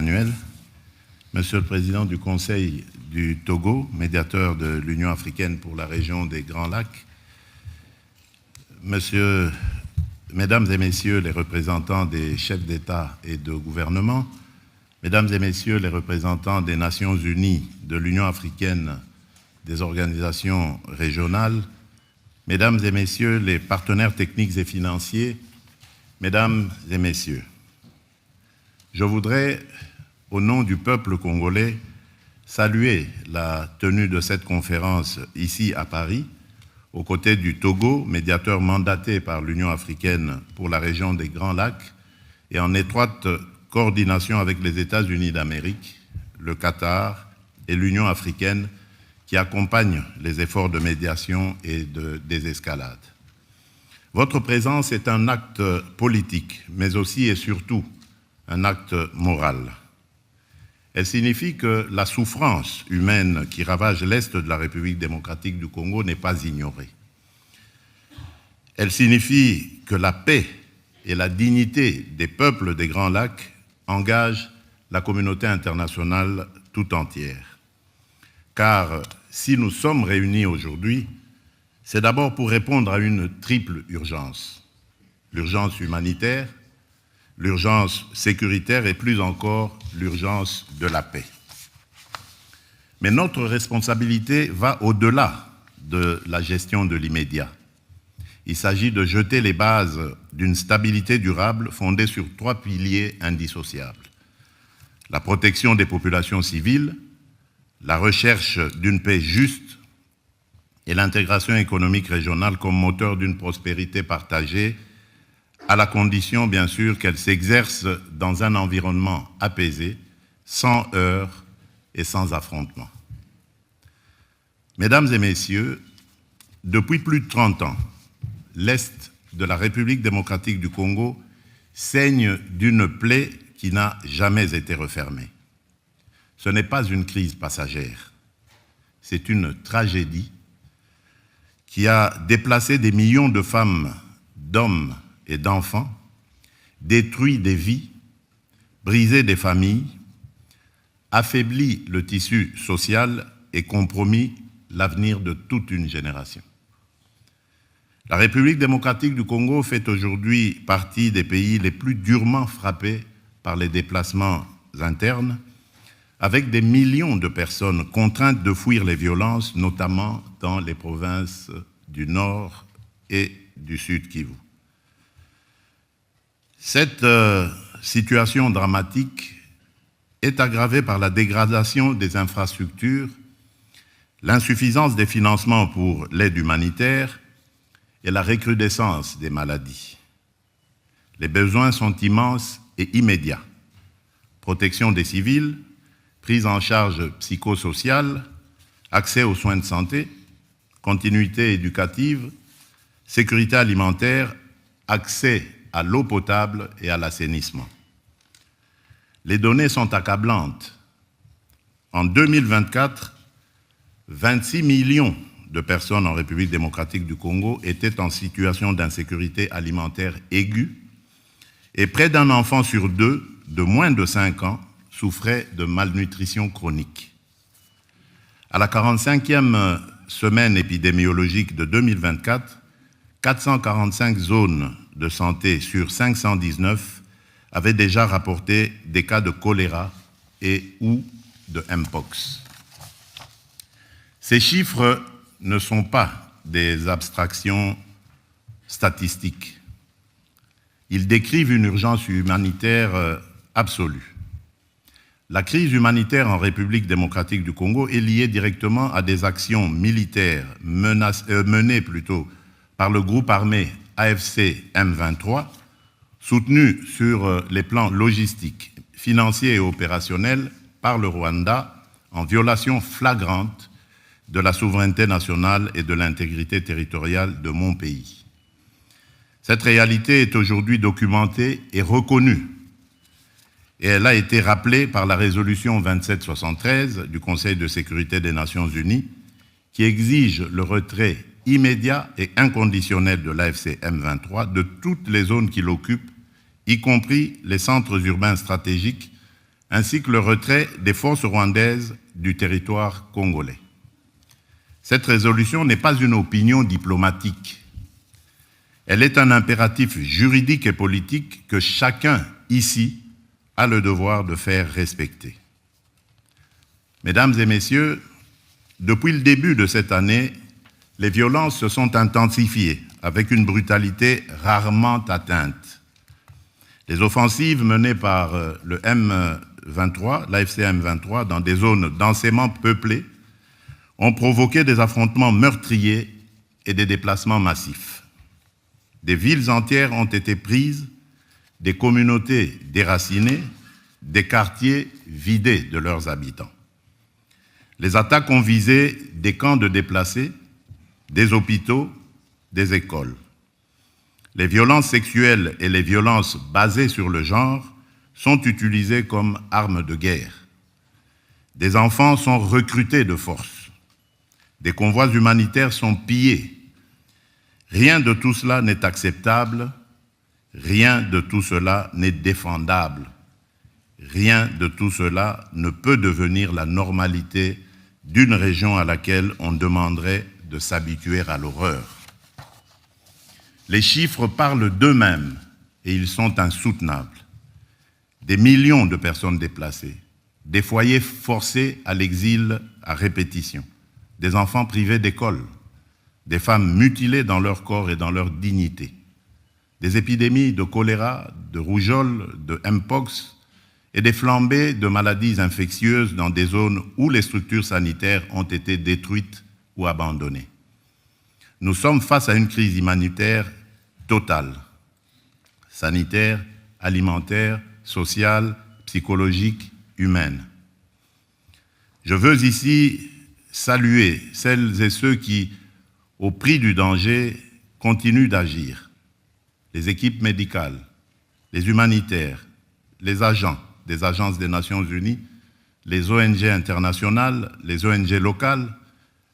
Emmanuel, Monsieur le Président du Conseil du Togo, médiateur de l'Union africaine pour la région des Grands Lacs, Mesdames et Messieurs les représentants des chefs d'État et de gouvernement, Mesdames et Messieurs les représentants des Nations Unies, de l'Union africaine, des organisations régionales, Mesdames et Messieurs les partenaires techniques et financiers, Mesdames et Messieurs, je voudrais, au nom du peuple congolais, saluer la tenue de cette conférence ici à Paris, aux côtés du Togo, médiateur mandaté par l'Union africaine pour la région des Grands Lacs, et en étroite coordination avec les États-Unis d'Amérique, le Qatar et l'Union africaine qui accompagnent les efforts de médiation et de désescalade. Votre présence est un acte politique, mais aussi et surtout un acte moral. Elle signifie que la souffrance humaine qui ravage l'Est de la République démocratique du Congo n'est pas ignorée. Elle signifie que la paix et la dignité des peuples des Grands Lacs engagent la communauté internationale tout entière. Car si nous sommes réunis aujourd'hui, c'est d'abord pour répondre à une triple urgence. L'urgence humanitaire, l'urgence sécuritaire et plus encore l'urgence de la paix. Mais notre responsabilité va au-delà de la gestion de l'immédiat. Il s'agit de jeter les bases d'une stabilité durable fondée sur 3 piliers indissociables. La protection des populations civiles, la recherche d'une paix juste et l'intégration économique régionale comme moteur d'une prospérité partagée, à la condition, bien sûr, qu'elle s'exerce dans un environnement apaisé, sans heurts et sans affrontements. Mesdames et Messieurs, depuis plus de 30 ans, l'Est de la République démocratique du Congo saigne d'une plaie qui n'a jamais été refermée. Ce n'est pas une crise passagère, c'est une tragédie qui a déplacé des millions de femmes, d'hommes et d'enfants, détruit des vies, brisé des familles, affaibli le tissu social et compromis l'avenir de toute une génération. La République démocratique du Congo fait aujourd'hui partie des pays les plus durement frappés par les déplacements internes, avec des millions de personnes contraintes de fuir les violences, notamment dans les provinces du Nord et du Sud Kivu. Cette situation dramatique est aggravée par la dégradation des infrastructures, l'insuffisance des financements pour l'aide humanitaire et la recrudescence des maladies. Les besoins sont immenses et immédiats. Protection des civils, prise en charge psychosociale, accès aux soins de santé, continuité éducative, sécurité alimentaire, accès à l'eau potable et à l'assainissement. Les données sont accablantes. En 2024, 26 millions de personnes en République démocratique du Congo étaient en situation d'insécurité alimentaire aiguë et près d'un enfant sur 2 de moins de 5 ans souffrait de malnutrition chronique. À la 45e semaine épidémiologique de 2024, 445 zones de santé sur 519 avaient déjà rapporté des cas de choléra et ou de Mpox. Ces chiffres ne sont pas des abstractions statistiques. Ils décrivent une urgence humanitaire absolue. La crise humanitaire en République démocratique du Congo est liée directement à des actions militaires menées par le groupe armé AFC M23, soutenu sur les plans logistiques, financiers et opérationnels par le Rwanda en violation flagrante de la souveraineté nationale et de l'intégrité territoriale de mon pays. Cette réalité est aujourd'hui documentée et reconnue, et elle a été rappelée par la résolution 2773 du Conseil de sécurité des Nations Unies, qui exige le retrait immédiat et inconditionnel de l'AFC M23 de toutes les zones qu'il occupe, y compris les centres urbains stratégiques, ainsi que le retrait des forces rwandaises du territoire congolais. Cette résolution n'est pas une opinion diplomatique. Elle est un impératif juridique et politique que chacun ici a le devoir de faire respecter. Mesdames et messieurs, depuis le début de cette année, les violences se sont intensifiées avec une brutalité rarement atteinte. Les offensives menées par le M23, l'AFC M23, dans des zones densément peuplées, ont provoqué des affrontements meurtriers et des déplacements massifs. Des villes entières ont été prises, des communautés déracinées, des quartiers vidés de leurs habitants. Les attaques ont visé des camps de déplacés, des hôpitaux, des écoles. Les violences sexuelles et les violences basées sur le genre sont utilisées comme armes de guerre. Des enfants sont recrutés de force. Des convois humanitaires sont pillés. Rien de tout cela n'est acceptable, rien de tout cela n'est défendable. Rien de tout cela ne peut devenir la normalité d'une région à laquelle on demanderait de s'habituer à l'horreur. Les chiffres parlent d'eux-mêmes et ils sont insoutenables. Des millions de personnes déplacées, des foyers forcés à l'exil à répétition, des enfants privés d'école, des femmes mutilées dans leur corps et dans leur dignité, des épidémies de choléra, de rougeole, de mpox et des flambées de maladies infectieuses dans des zones où les structures sanitaires ont été détruites ou abandonnées. Nous sommes face à une crise humanitaire totale, sanitaire, alimentaire, sociale, psychologique, humaine. Je veux ici saluer celles et ceux qui, au prix du danger, continuent d'agir. Les équipes médicales, les humanitaires, les agents des agences des Nations Unies, les ONG internationales, les ONG locales,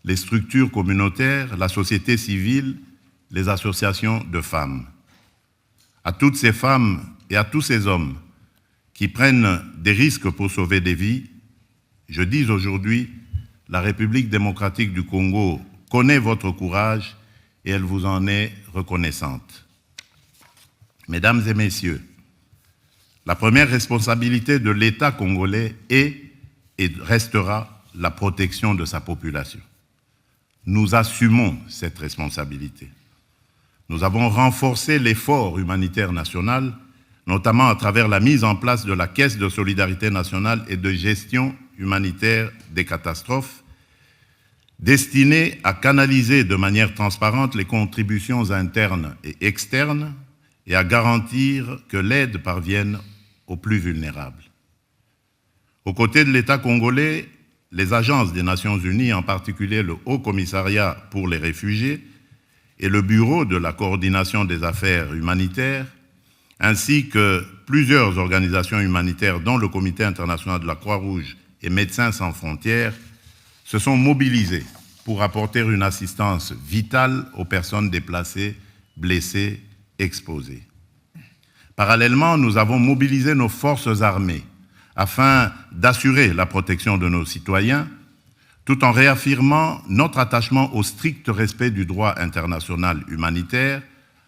les structures communautaires, la société civile, les associations de femmes. À toutes ces femmes et à tous ces hommes qui prennent des risques pour sauver des vies, je dis aujourd'hui, la République démocratique du Congo connaît votre courage et elle vous en est reconnaissante. Mesdames et messieurs, la première responsabilité de l'État congolais est et restera la protection de sa population. Nous assumons cette responsabilité. Nous avons renforcé l'effort humanitaire national, notamment à travers la mise en place de la Caisse de solidarité nationale et de gestion humanitaire des catastrophes, destinée à canaliser de manière transparente les contributions internes et externes et à garantir que l'aide parvienne aux plus vulnérables. Aux côtés de l'État congolais, les agences des Nations Unies, en particulier le Haut Commissariat pour les réfugiés et le Bureau de la coordination des affaires humanitaires, ainsi que plusieurs organisations humanitaires dont le Comité international de la Croix-Rouge et Médecins sans frontières, se sont mobilisés pour apporter une assistance vitale aux personnes déplacées, blessées, exposées. Parallèlement, nous avons mobilisé nos forces armées afin d'assurer la protection de nos citoyens, tout en réaffirmant notre attachement au strict respect du droit international humanitaire,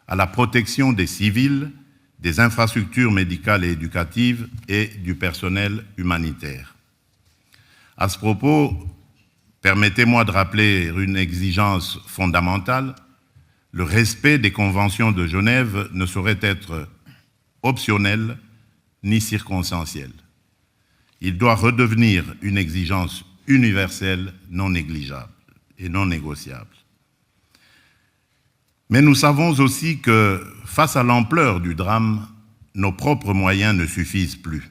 à la protection des civils, des infrastructures médicales et éducatives et du personnel humanitaire. À ce propos, permettez-moi de rappeler une exigence fondamentale. Le respect des conventions de Genève ne saurait être optionnel ni circonstanciel. Il doit redevenir une exigence universelle, non négligeable et non négociable. Mais nous savons aussi que, face à l'ampleur du drame, nos propres moyens ne suffisent plus.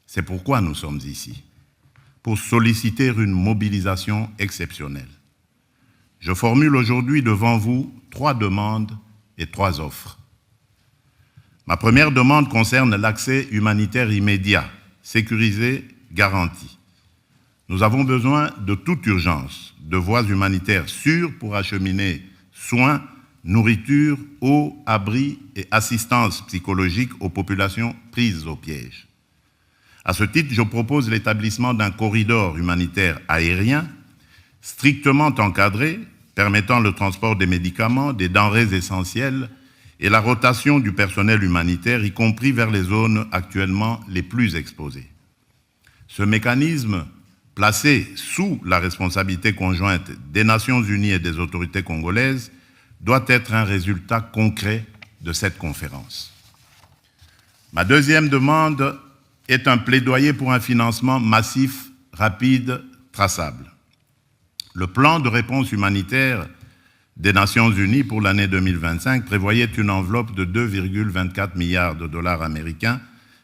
C'est pourquoi nous sommes ici, pour solliciter une mobilisation exceptionnelle. Je formule aujourd'hui devant vous 3 demandes et 3 offres. Ma première demande concerne l'accès humanitaire immédiat, sécurisé, garanti. Nous avons besoin de toute urgence de voies humanitaires sûres pour acheminer soins, nourriture, eau, abri et assistance psychologique aux populations prises au piège. À ce titre, je propose l'établissement d'un corridor humanitaire aérien strictement encadré, permettant le transport des médicaments, des denrées essentielles et la rotation du personnel humanitaire, y compris vers les zones actuellement les plus exposées. Ce mécanisme, placé sous la responsabilité conjointe des Nations Unies et des autorités congolaises, doit être un résultat concret de cette conférence. Ma deuxième demande est un plaidoyer pour un financement massif, rapide, traçable. Le plan de réponse humanitaire des Nations Unies pour l'année 2025 prévoyait une enveloppe de 2,24 milliards de dollars américains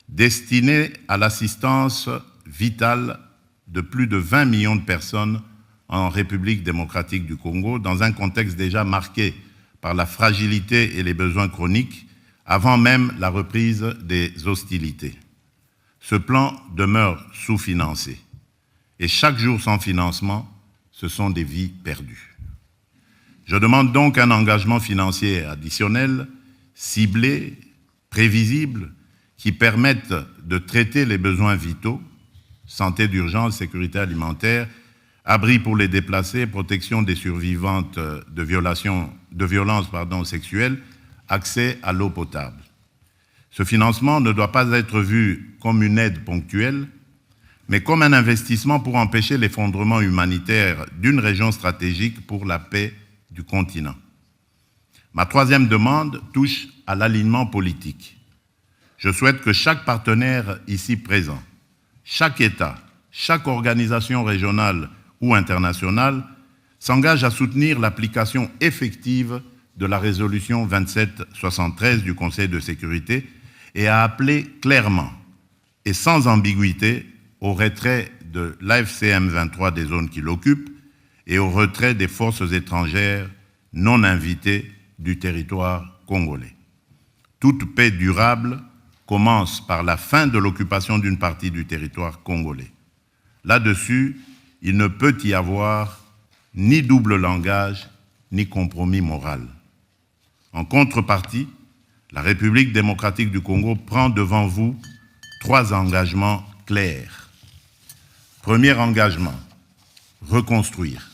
destinée à l'assistance vitale de plus de 20 millions de personnes en République démocratique du Congo, dans un contexte déjà marqué par la fragilité et les besoins chroniques, avant même la reprise des hostilités. Ce plan demeure sous-financé. Et chaque jour sans financement, ce sont des vies perdues. Je demande donc un engagement financier additionnel, ciblé, prévisible, qui permette de traiter les besoins vitaux, santé d'urgence, sécurité alimentaire, abri pour les déplacés, protection des survivantes de violences sexuelles, accès à l'eau potable. Ce financement ne doit pas être vu comme une aide ponctuelle, mais comme un investissement pour empêcher l'effondrement humanitaire d'une région stratégique pour la paix du continent. Ma troisième demande touche à l'alignement politique. Je souhaite que chaque partenaire ici présent, chaque État, chaque organisation régionale ou internationale s'engage à soutenir l'application effective de la résolution 2773 du Conseil de sécurité et à appeler clairement et sans ambiguïté au retrait de l'AFCM 23 des zones qui l'occupent et au retrait des forces étrangères non invitées du territoire congolais. Toute paix durable commence par la fin de l'occupation d'une partie du territoire congolais. Là-dessus, il ne peut y avoir ni double langage, ni compromis moral. En contrepartie, la République démocratique du Congo prend devant vous 3 engagements clairs. Premier engagement, reconstruire.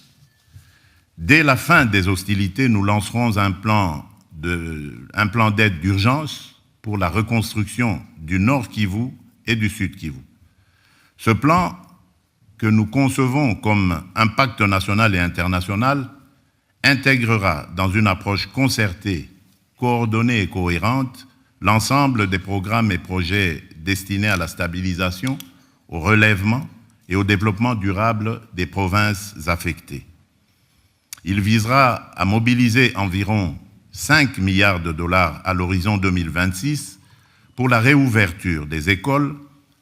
Dès la fin des hostilités, nous lancerons un plan d'aide d'urgence pour la reconstruction du Nord Kivu et du Sud Kivu. Ce plan, que nous concevons comme un pacte national et international, intégrera dans une approche concertée, coordonnée et cohérente l'ensemble des programmes et projets destinés à la stabilisation, au relèvement et au développement durable des provinces affectées. Il visera à mobiliser environ 5 milliards de dollars à l'horizon 2026 pour la réouverture des écoles,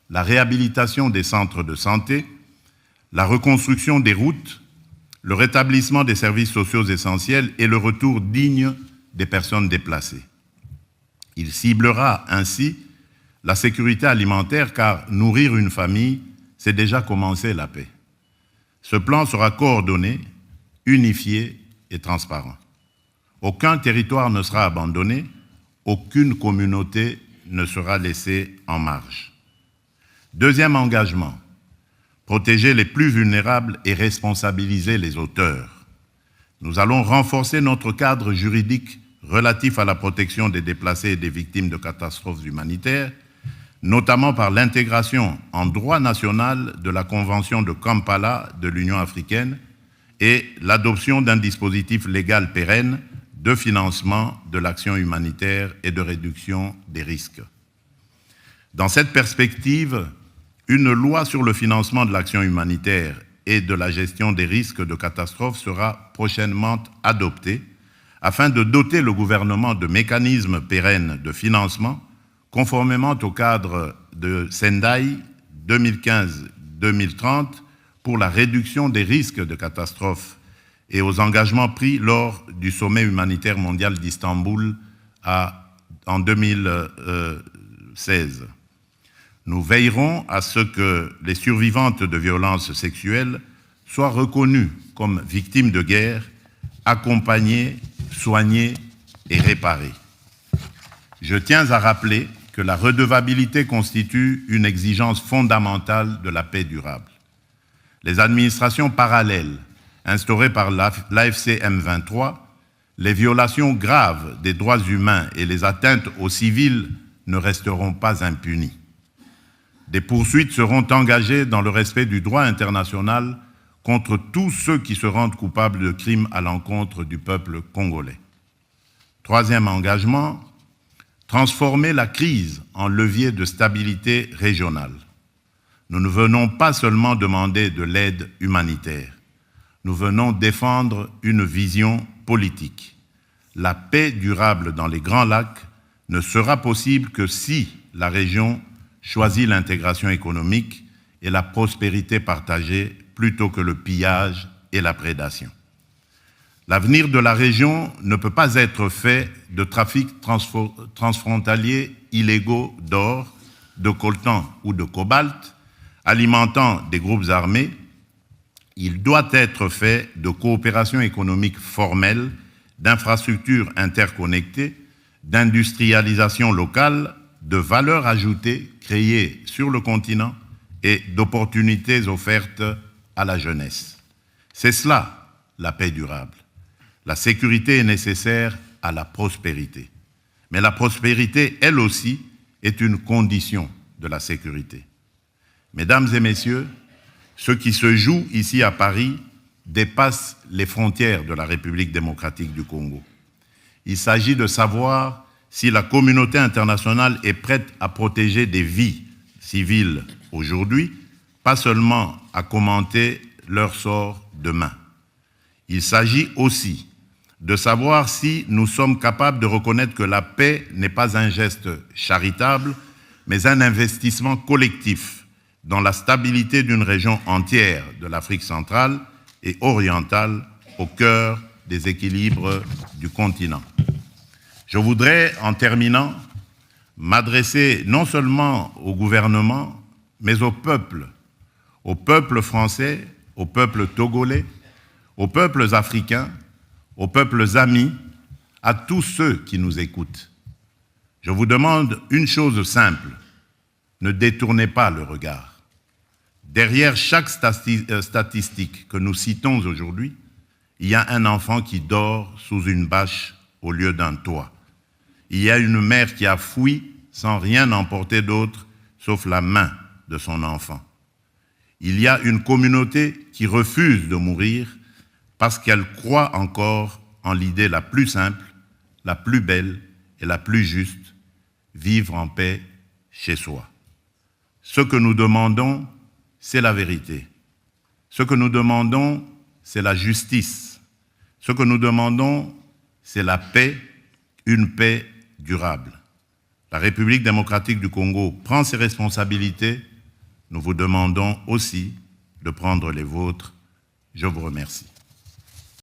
la réhabilitation des centres de santé, la reconstruction des routes, le rétablissement des services sociaux essentiels et le retour digne des personnes déplacées. Il ciblera ainsi la sécurité alimentaire car nourrir une famille, c'est déjà commencer la paix. Ce plan sera coordonné, unifié et transparent. Aucun territoire ne sera abandonné, aucune communauté ne sera laissée en marge. Deuxième engagement, protéger les plus vulnérables et responsabiliser les auteurs. Nous allons renforcer notre cadre juridique relatif à la protection des déplacés et des victimes de catastrophes humanitaires, notamment par l'intégration en droit national de la Convention de Kampala de l'Union africaine et l'adoption d'un dispositif légal pérenne de financement de l'action humanitaire et de réduction des risques. Dans cette perspective, une loi sur le financement de l'action humanitaire et de la gestion des risques de catastrophes sera prochainement adoptée afin de doter le gouvernement de mécanismes pérennes de financement conformément au cadre de Sendai 2015-2030 pour la réduction des risques de catastrophes et aux engagements pris lors du sommet humanitaire mondial d'Istanbul en 2016. Nous veillerons à ce que les survivantes de violences sexuelles soient reconnues comme victimes de guerre, accompagnées, soignées et réparées. Je tiens à rappeler que la redevabilité constitue une exigence fondamentale de la paix durable. Les administrations parallèles instaurées par l'AFC M23, les violations graves des droits humains et les atteintes aux civils ne resteront pas impunies. Des poursuites seront engagées dans le respect du droit international contre tous ceux qui se rendent coupables de crimes à l'encontre du peuple congolais. Troisième engagement, transformer la crise en levier de stabilité régionale. Nous ne venons pas seulement demander de l'aide humanitaire, nous venons défendre une vision politique. La paix durable dans les Grands Lacs ne sera possible que si la région choisit l'intégration économique et la prospérité partagée plutôt que le pillage et la prédation. L'avenir de la région ne peut pas être fait de trafics transfrontaliers illégaux d'or, de coltan ou de cobalt, alimentant des groupes armés. Il doit être fait de coopération économique formelle, d'infrastructures interconnectées, d'industrialisation locale, de valeur ajoutée créée sur le continent et d'opportunités offertes à la jeunesse. C'est cela, la paix durable. La sécurité est nécessaire à la prospérité. Mais la prospérité, elle aussi, est une condition de la sécurité. Mesdames et messieurs, ce qui se joue ici à Paris dépasse les frontières de la République démocratique du Congo. Il s'agit de savoir si la communauté internationale est prête à protéger des vies civiles aujourd'hui, pas seulement à commenter leur sort demain. Il s'agit aussi de savoir si nous sommes capables de reconnaître que la paix n'est pas un geste charitable, mais un investissement collectif dans la stabilité d'une région entière de l'Afrique centrale et orientale au cœur des équilibres du continent. Je voudrais, en terminant, m'adresser non seulement au gouvernement, mais au peuple français, au peuple togolais, aux peuples africains, aux peuples amis, à tous ceux qui nous écoutent. Je vous demande une chose simple, ne détournez pas le regard. Derrière chaque statistique que nous citons aujourd'hui, il y a un enfant qui dort sous une bâche au lieu d'un toit. Il y a une mère qui a fui sans rien emporter d'autre sauf la main de son enfant. Il y a une communauté qui refuse de mourir parce qu'elle croit encore en l'idée la plus simple, la plus belle et la plus juste, vivre en paix chez soi. Ce que nous demandons, c'est la vérité. Ce que nous demandons, c'est la justice. Ce que nous demandons, c'est la paix, une paix durable. La République démocratique du Congo prend ses responsabilités. Nous vous demandons aussi de prendre les vôtres. Je vous remercie.